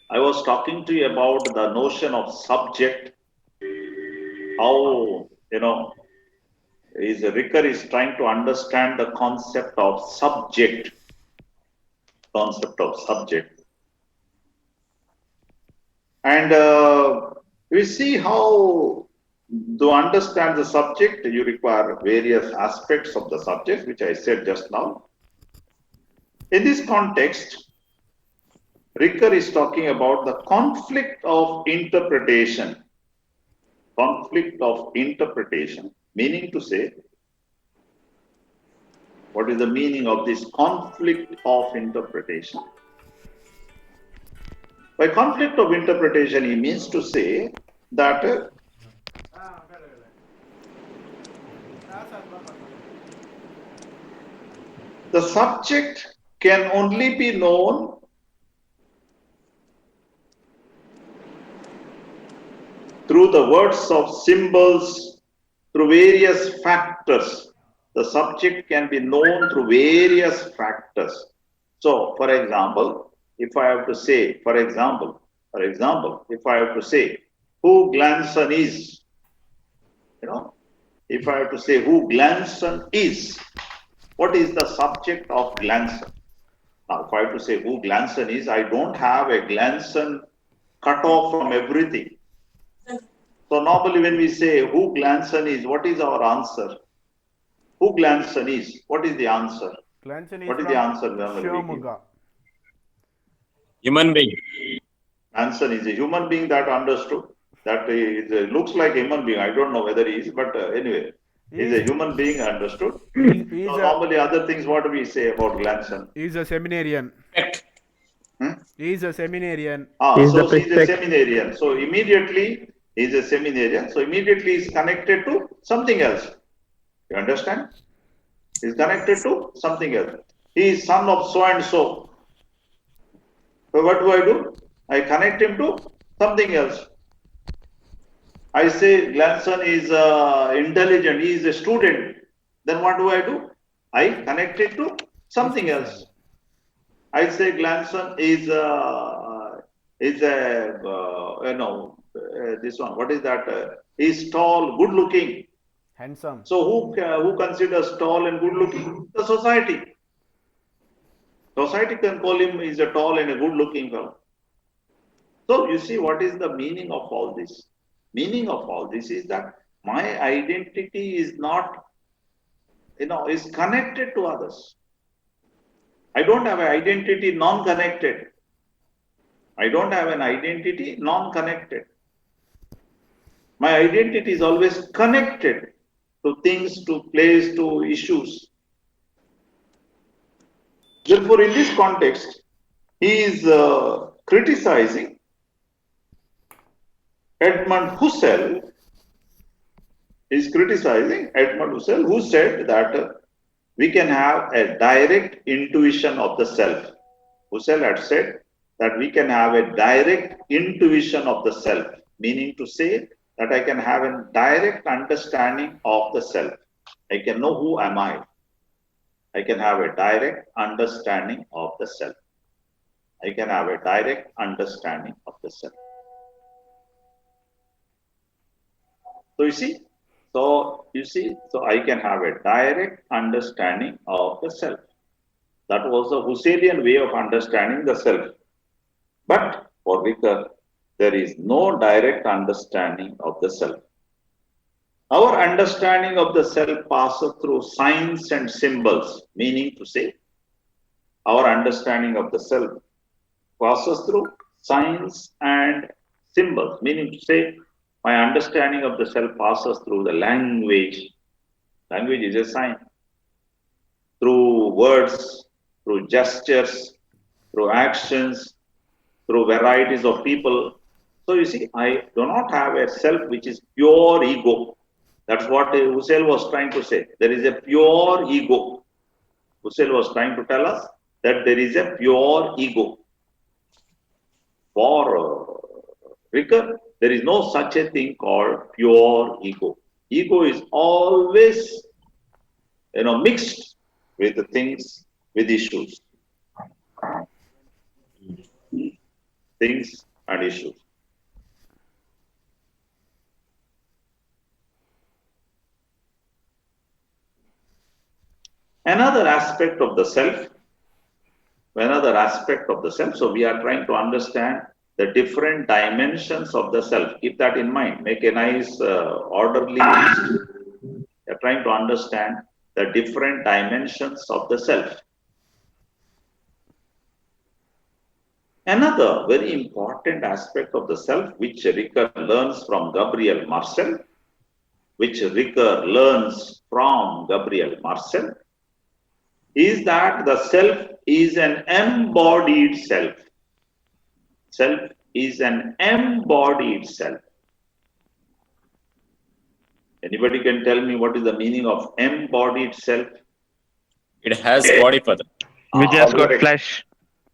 I was talking to you about the notion of subject, how, Ricoeur is trying to understand the concept of subject. And we see how to understand the subject, you require various aspects of the subject, which I said just now. In this context, Ricoeur is talking about the conflict of interpretation. Conflict of interpretation, meaning to say, what is the meaning of this conflict of interpretation? By conflict of interpretation, he means to say that the subject can only be known through the words of symbols, through various factors. The subject can be known through various factors. So, for example, if I have to say, if I have to say who Glanson is, if I have to say who Glanson is, what is the subject of Glanson? Now, if I have to say who Glanson is, I don't have a Glanson cut off from everything. So normally when we say who Glanson is, what is our answer? Who Glanson is? What is the answer? What is the answer? Human being. Glanson is a human being, that understood. That is, looks like a human being. I don't know whether he is, but anyway, he's a human being, understood. So normally other things, what do we say about Glanson? He's a seminarian. He's a seminarian. So he's a seminarian. So immediately he's a seminarian. So immediately he's connected to something else. You understand? He's connected to something else. He is son of so and so. So what do? I connect him to something else. I say Glanson is intelligent, he is a student. Then what do? I connect it to something else. I say Glanson is this one. What is that? He's tall, good looking, handsome. So who considers tall and good looking? The society. Society can call him is a tall and a good looking fellow. So you see, what is the meaning of all this? Meaning of all this is that my identity is not, is connected to others. I don't have an identity non-connected. I don't have an identity non-connected. My identity is always connected to things, to place, to issues. Therefore, in this context, he is criticizing Edmund Husserl. Is criticizing Edmund Husserl, who said that we can have a direct intuition of the self. Husserl had said that we can have a direct intuition of the self, meaning to say that I can have a direct understanding of the self. I can know who am I. I can have a direct understanding of the self. I can have a direct understanding of the self. So you see, so I can have a direct understanding of the self. That was the Husserlian way of understanding the self. But for Ricoeur, there is no direct understanding of the self. Our understanding of the self passes through signs and symbols, meaning to say, our understanding of the self passes through signs and symbols, meaning to say, my understanding of the self passes through the language. Language is a sign. Through words, through gestures, through actions, through varieties of people. So you see, I do not have a self which is pure ego. That's what Husserl was trying to say. There is a pure ego. Husserl was trying to tell us that there is a pure ego. For Ricoeur, there is no such a thing called pure ego. Ego is always, mixed with the things, with issues. things and issues. Another aspect of the self, so we are trying to understand the different dimensions of the self. Keep that in mind. Make a nice orderly list. We are trying to understand the different dimensions of the self. Another very important aspect of the self, which Ricoeur learns from Gabriel Marcel, is that the self is an embodied self. Self is an embodied self. Anybody can tell me what is the meaning of embodied self? It has body, Father. We just got flesh.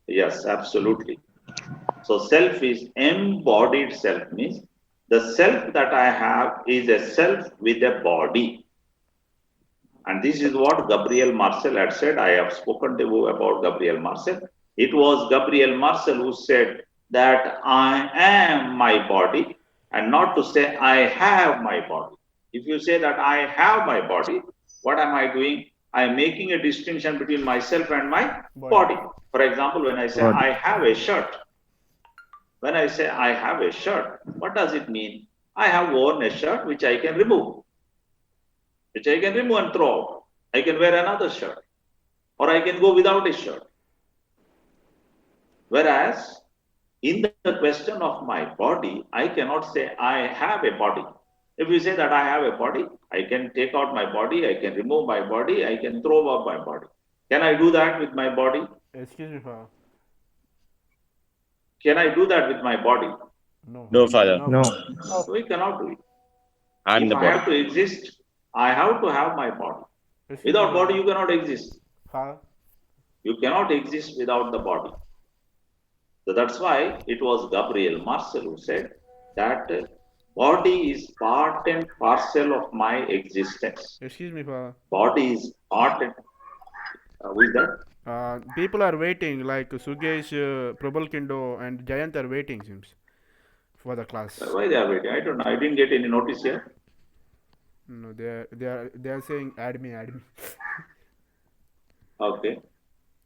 Yes, absolutely. So self is embodied self, means the self that I have is a self with a body. And this is what Gabriel Marcel had said. I have spoken to you about Gabriel Marcel. It was Gabriel Marcel who said that I am my body, and not to say I have my body. If you say that I have my body, what am I doing? I am making a distinction between myself and my body. For example, when I say I have a shirt, when I say I have a shirt, what does it mean? I have worn a shirt which I can remove, and throw out. I can wear another shirt, or I can go without a shirt. Whereas in the question of my body, I cannot say I have a body. If you say that I have a body, I can take out my body, I can remove my body, I can throw out my body. Can I do that with my body? Excuse me, Father. Can I do that with my body? No, Father. No. So we cannot do it. I'm If the I body. have to exist, I have to have my body. Excuse me, Without body, you cannot exist. Father. You cannot exist without the body. So that's why it was Gabriel Marcel who said that body is part and parcel of my existence. Excuse me, Father. Body is part and who is that? People are waiting, like Sugesh, Prabal Kindo, and Jayant are waiting, seems, for the class. Why they are waiting? I don't know. I didn't get any notice here. No, they are saying add me. Okay.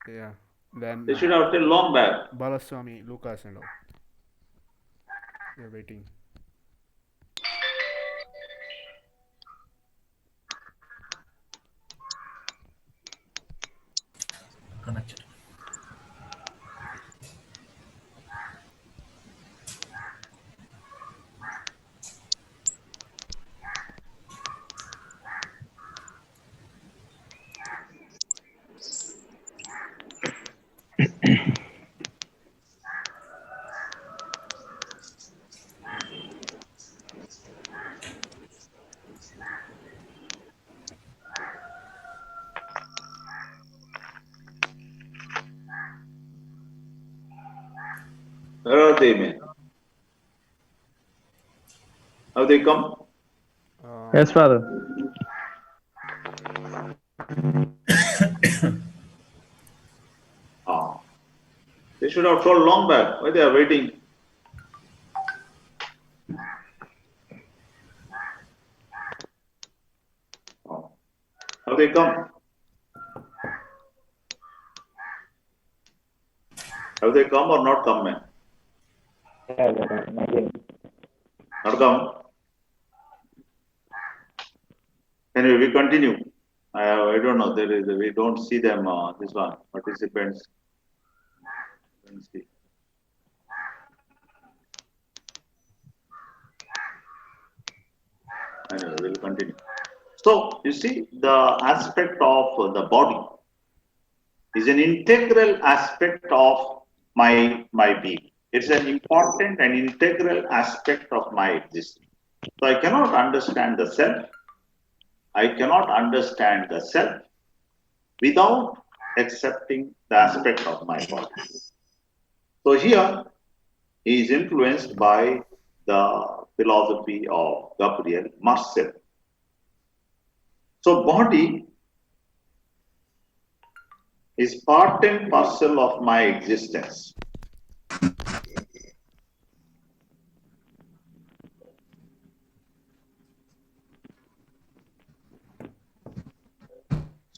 Yeah. Then They should have till long back. Balaswami, Lucas, and all. They're waiting. Where are they, man? Have they come? Yes, Father. They should have told long back. Why they are waiting? Have they come? Have they come or not come, man? Not come. Anyway, we continue. I don't know. We don't see them. This one participants. Let's see. Anyway, we'll continue. So you see, the aspect of the body is an integral aspect of my being. It's an important and integral aspect of my existence. So I cannot understand the self. I cannot understand the self without accepting the aspect of my body. So here he is influenced by the philosophy of Gabriel Marcel. So body is part and parcel of my existence.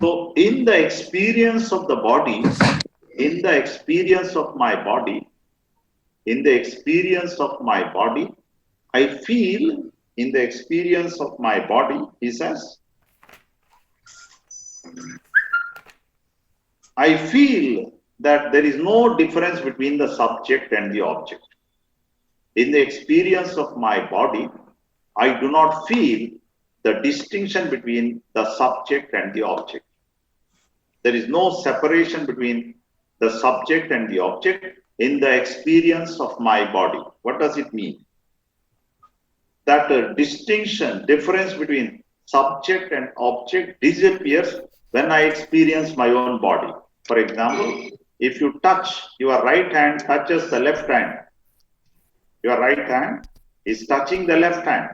So in the experience of the body, in the experience of my body, in the experience of my body, I feel in the experience of my body, he says, I feel that there is no difference between the subject and the object. In the experience of my body, I do not feel the distinction between the subject and the object. There is no separation between the subject and the object in the experience of my body. What does it mean? That distinction, difference between subject and object disappears when I experience my own body. For example, if you touch, your right hand touches the left hand. Your right hand is touching the left hand.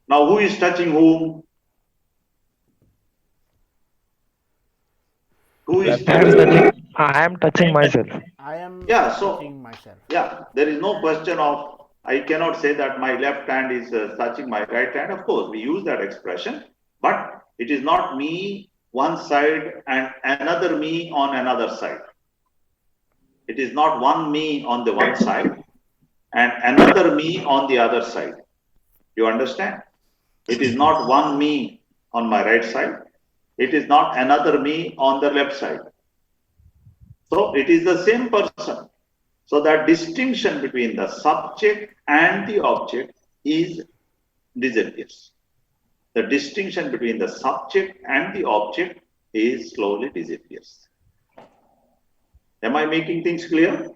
Now, who is touching whom? Who is touching? I am touching myself. I am Yeah, so touching myself. yeah, there is no question of, I cannot say that my left hand is touching my right hand. Of course, we use that expression, but it is not me one side and another me on another side. It is not one me on the one side and another me on the other side. You understand? It is not one me on my right side. It is not another me on the left side. So it is the same person. So that distinction between the subject and the object disappears. The distinction between the subject and the object slowly disappears. Am I making things clear?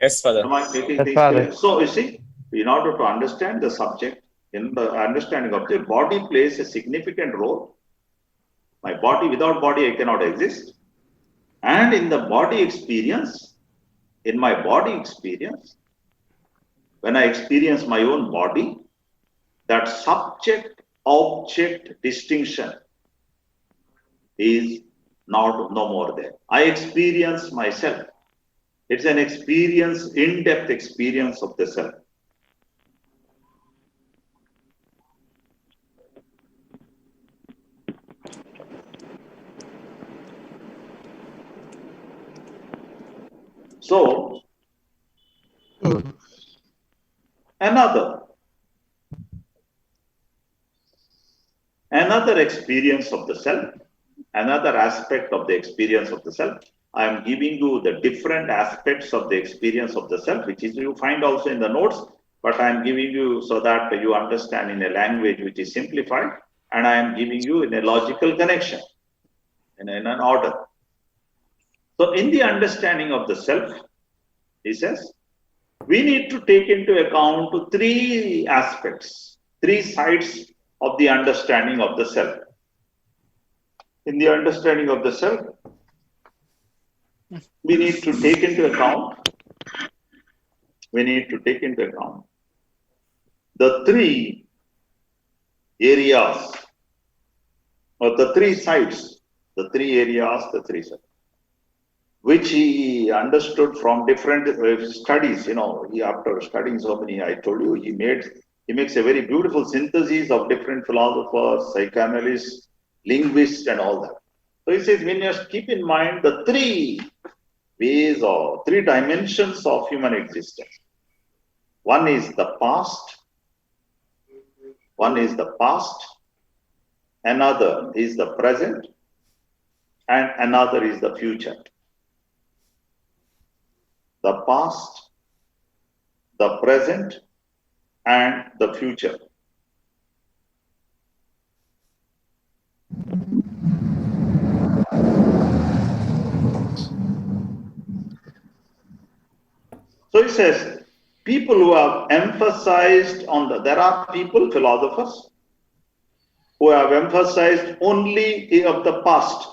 Yes, Father. Am I making Yes, things Father. clear? So you see, in order to understand the subject, in the understanding of the body plays a significant role. My body, without body, I cannot exist. And in the body experience, in my body experience, when I experience my own body, that subject-object distinction is no more there. I experience myself. It's an experience, in-depth experience of the self. So, another experience of the self, another aspect of the experience of the self. I am giving you the different aspects of the experience of the self, which is you find also in the notes, but I am giving you so that you understand in a language which is simplified, and I am giving you in a logical connection, in an order. So in the understanding of the self, he says, we need to take into account three aspects, three sides of the understanding of the self. In the understanding of the self, we need to take into account the three areas or the three sides, which he understood from different studies. After studying so many, I told you, he makes a very beautiful synthesis of different philosophers, psychoanalysts, linguists, and all that. So he says, we must keep in mind the three ways or three dimensions of human existence. One is the past, another is the present, and another is the future. The past, the present, and the future. So he says, people who have emphasized there are people, philosophers, who have emphasized only of the past.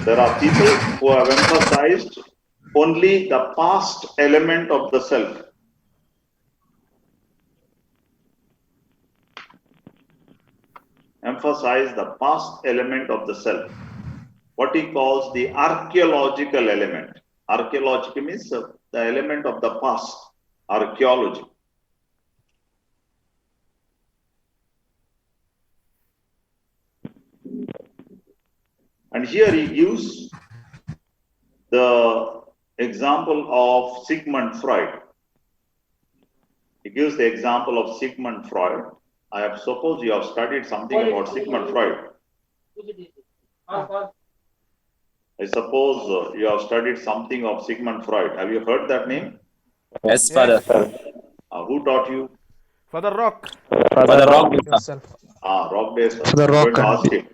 There are people who have emphasized only the past element of the self. Emphasize the past element of the self. What he calls the archaeological element. Archaeological means the element of the past, archaeology. And here he gives the example of Sigmund Freud. He gives the example of Sigmund Freud. I have suppose you have studied something about Sigmund Freud. I suppose you have studied something of Sigmund Freud. Have you heard that name? Yes, Father. Who taught you? Father Rock. Father Rock. yourself. Rock Day, sir. The I'm going to Rock. ask him.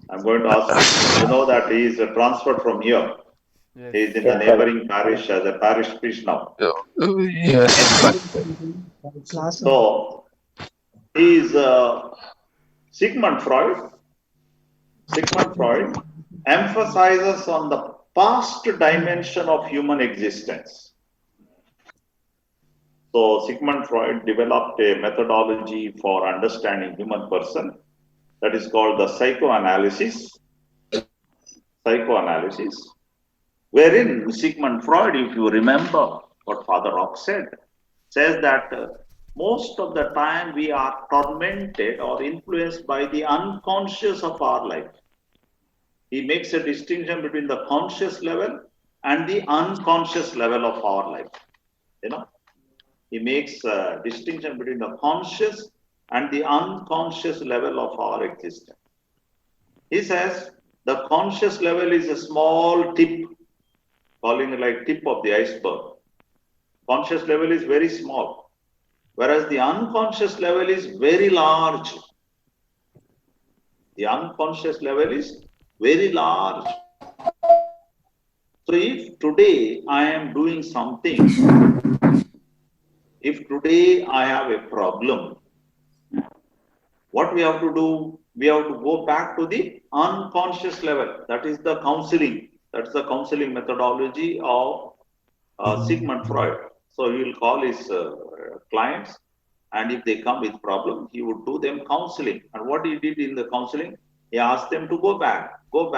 I'm going to ask him. You know that he is transferred from here. Yes. He is in the neighboring parish as a parish priest now. Yes. So, he is Sigmund Freud. Sigmund Freud emphasizes on the past dimension of human existence. So, Sigmund Freud developed a methodology for understanding human person that is called the psychoanalysis. Psychoanalysis, wherein Sigmund Freud, if you remember what Father Rock said, says that most of the time we are tormented or influenced by the unconscious of our life. He makes a distinction between the conscious level and the unconscious level of our life. You know, he makes a distinction between the conscious and the unconscious level of our existence. He says the conscious level is a small tip, calling it like tip of the iceberg. Conscious level is very small, whereas the unconscious level is very large. The unconscious level is very large. So if today I am doing something, if today I have a problem, what we have to do? We have to go back to the unconscious level. That is the counseling. That's the counseling methodology of Sigmund Freud. So he will call his clients, and if they come with problem, he would do them counseling. And what he did in the counseling, he asked them to go back, and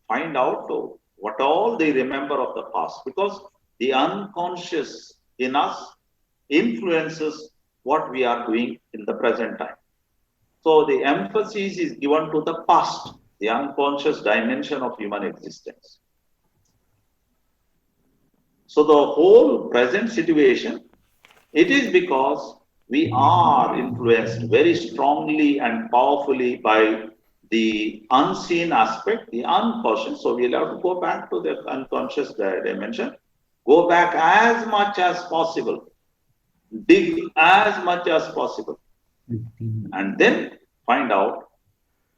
find out what all they remember of the past. Because the unconscious in us influences what we are doing in the present time. So the emphasis is given to the past, the unconscious dimension of human existence. So the whole present situation, it is because we are influenced very strongly and powerfully by the unseen aspect, the unconscious. So we'll have to go back to the unconscious dimension, go back as much as possible, dig as much as possible, and then find out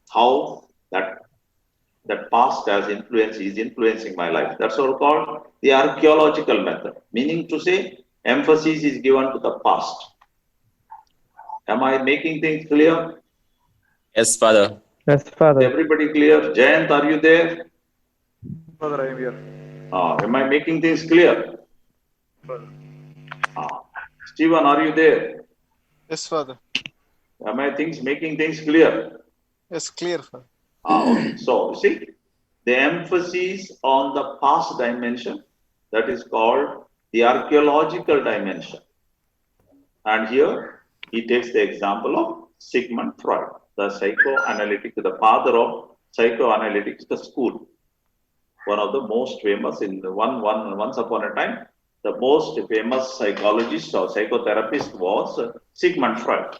how that past is influencing my life. That's what called the archaeological method, meaning to say emphasis is given to the past. Am I making things clear? Yes, Father. Yes, Father. Everybody clear? Jayant, are you there? Father, I am here. Am I making things clear? Father. Stephen, are you there? Yes, Father. Am I making things clear? Yes, clear, Father. Okay. So, see, the emphasis on the past dimension, that is called the archaeological dimension. And here he takes the example of Sigmund Freud, the psychoanalytic, the father of psychoanalytics, the school. One of the most famous once upon a time, the most famous psychologist or psychotherapist was Sigmund Freud.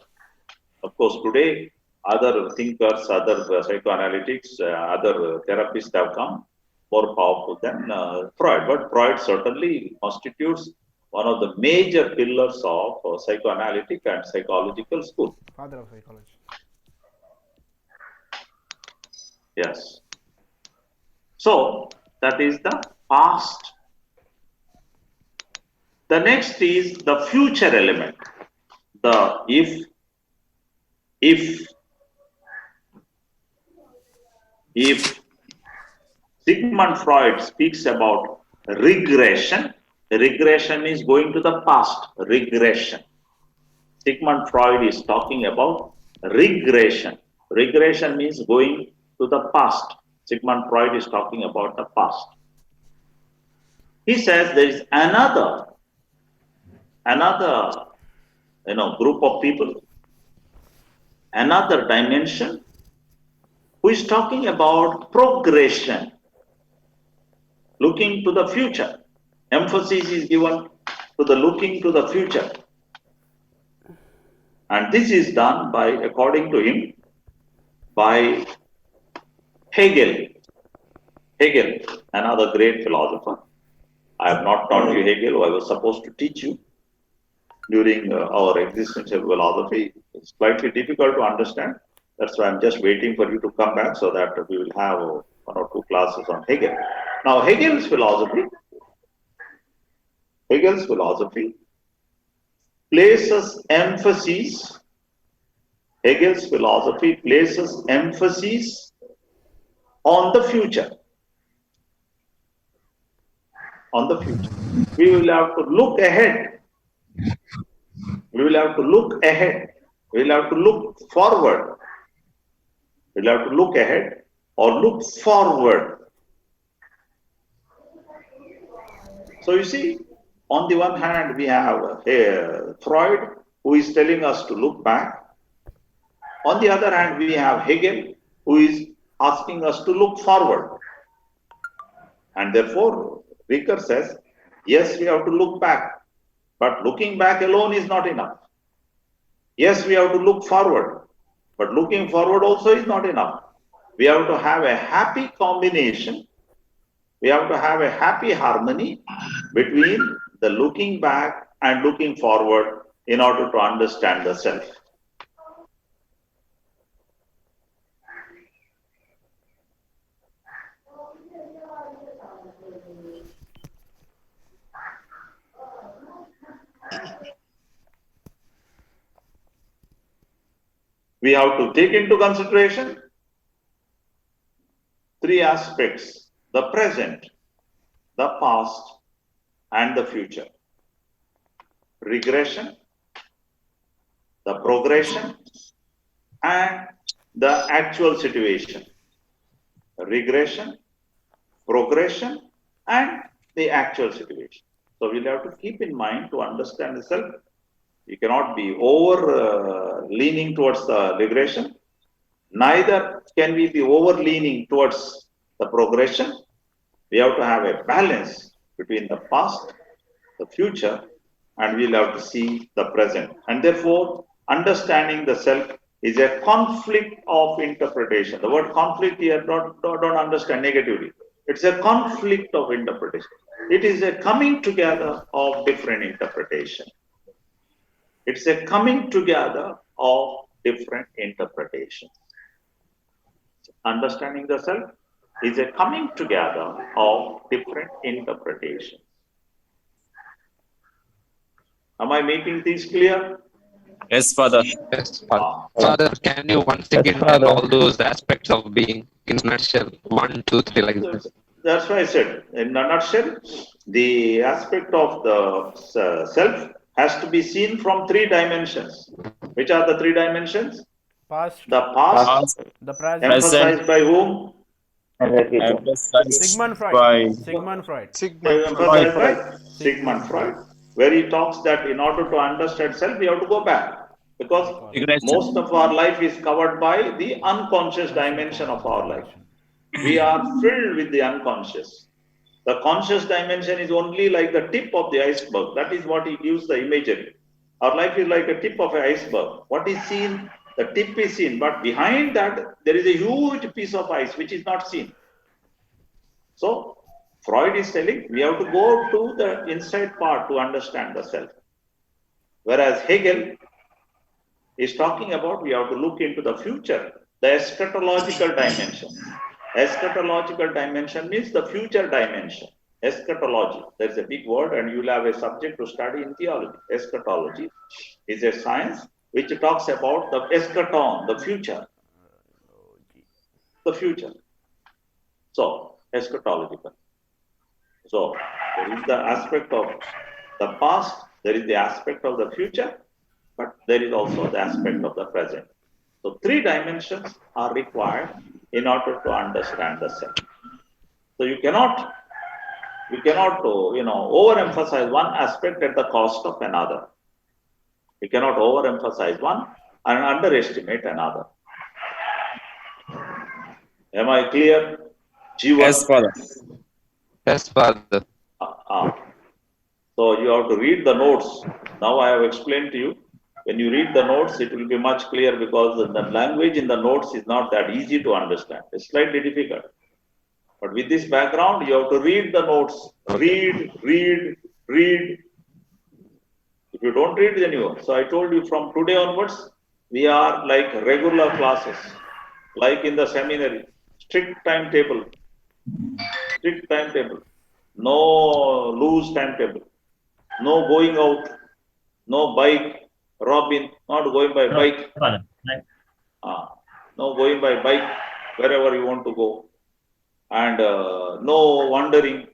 Of course, today other thinkers, other psychoanalytics, other therapists have come more powerful than Freud. But Freud certainly constitutes one of the major pillars of psychoanalytic and psychological school. Father of psychology. Yes. So that is the past. The next is the future element. The if Sigmund Freud speaks about regression, regression is going to the past, regression. Sigmund Freud is talking about regression. Regression means going to the past. Sigmund Freud is talking about the past. He says there is another group of people, another dimension who is talking about progression, looking to the future. Emphasis is given to the looking to the future. And this is done by, according to him, by Hegel. Hegel, another great philosopher. I have not taught you Hegel, who I was supposed to teach you during our existential philosophy. It's slightly difficult to understand. That's why I'm just waiting for you to come back so that we will have 1 or 2 classes on Hegel. Now, Hegel's philosophy places emphasis. Hegel's philosophy places emphasis on the future. On the future. We will have to look ahead. We will have to look ahead. We will have to look forward. We will have to look ahead or look forward. So you see, on the one hand, we have Freud, who is telling us to look back. On the other hand, we have Hegel, who is asking us to look forward. And therefore, Ricoeur says, yes, we have to look back, but looking back alone is not enough. Yes, we have to look forward, but looking forward also is not enough. We have to have a happy combination. We have to have a happy harmony between the looking back and looking forward in order to understand the self. We have to take into consideration 3 aspects: the present, the past, and the future. Regression, the progression, and the actual situation. Regression, progression, and the actual situation. So we'll have to keep in mind to understand the self. You cannot be over leaning towards the regression. Neither can we be over leaning towards the progression. We have to have a balance between the past, the future, and we'll have to see the present. And therefore, understanding the self is a conflict of interpretation. The word conflict here, don't understand negatively. It's a conflict of interpretation. It is a coming together of different interpretation. It's a coming together of different interpretations. Understanding the self is a coming together of different interpretations. Am I making things clear? Yes, Father. Yes, Father. Father, can you once again tell all those aspects of being in a nutshell? 1, 2, 3, like this. That's why I said, in a nutshell, the aspect of the self has to be seen from 3 dimensions. Which are the 3 dimensions? Past, The past, the present. emphasized by whom? Sigmund Freud. By Sigmund Freud. Emphasized by Sigmund Freud, where he talks that in order to understand self, we have to go back. Because regression. most of our life is covered by the unconscious dimension of our life. We are filled with the unconscious. The conscious dimension is only like the tip of the iceberg. That is what he gives the imagery. Our life is like a tip of an iceberg. What is seen, the tip is seen, but behind that, there is a huge piece of ice which is not seen. So, Freud is telling we have to go to the inside part to understand the self. Whereas Hegel is talking about we have to look into the future, the eschatological dimension. Eschatological dimension means the future dimension. Eschatology, there's a big word and you'll have a subject to study in theology. Eschatology is a science which talks about the eschaton, the future. The future. So, eschatological. So, there is the aspect of the past, there is the aspect of the future, but there is also the aspect of the present. So, 3 dimensions are required in order to understand the self. So, you cannot overemphasize one aspect at the cost of another. You cannot overemphasize one and underestimate another. Am I clear? Jivan. Yes, Father. Yes, Father. So you have to read the notes. Now I have explained to you. When you read the notes, it will be much clear because the language in the notes is not that easy to understand. It's slightly difficult. But with this background, you have to read the notes. Read. If you don't read, then you. So I told you from today onwards, we are like regular classes, like in the seminary, strict timetable, no loose timetable, no going out, no bike, Robin, not going by bike, Father. Right. no going by bike wherever you want to go, and no wandering.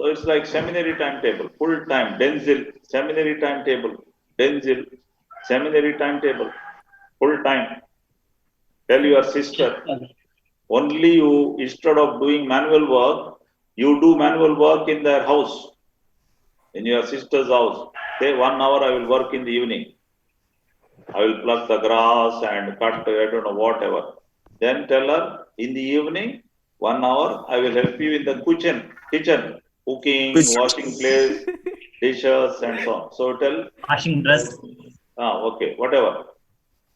So it's like seminary timetable, full time, Denzil, seminary timetable, Denzil, seminary timetable, full time. Tell your sister, only you, instead of doing manual work, you do manual work in their house, in your sister's house. Say 1 hour I will work in the evening. I will pluck the grass and cut, I don't know, whatever. Then tell her, in the evening, 1 hour, I will help you in the kitchen, cooking, washing plates, dishes, and so on. So tell, Washing dress. okay, whatever.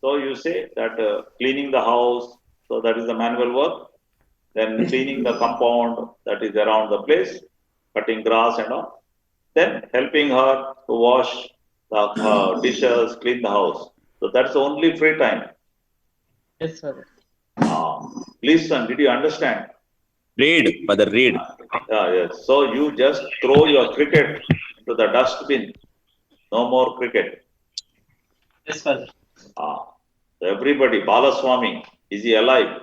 So you say that cleaning the house, so that is the manual work. Then cleaning the compound that is around the place, cutting grass and all. Then helping her to wash the dishes, clean the house. So that's the only free time. Yes, Father. Please, son, did you understand? Read, Father, read. Yes. So you just throw your cricket into the dustbin. No more cricket. Yes, Father. So everybody, Balaswami, is he alive?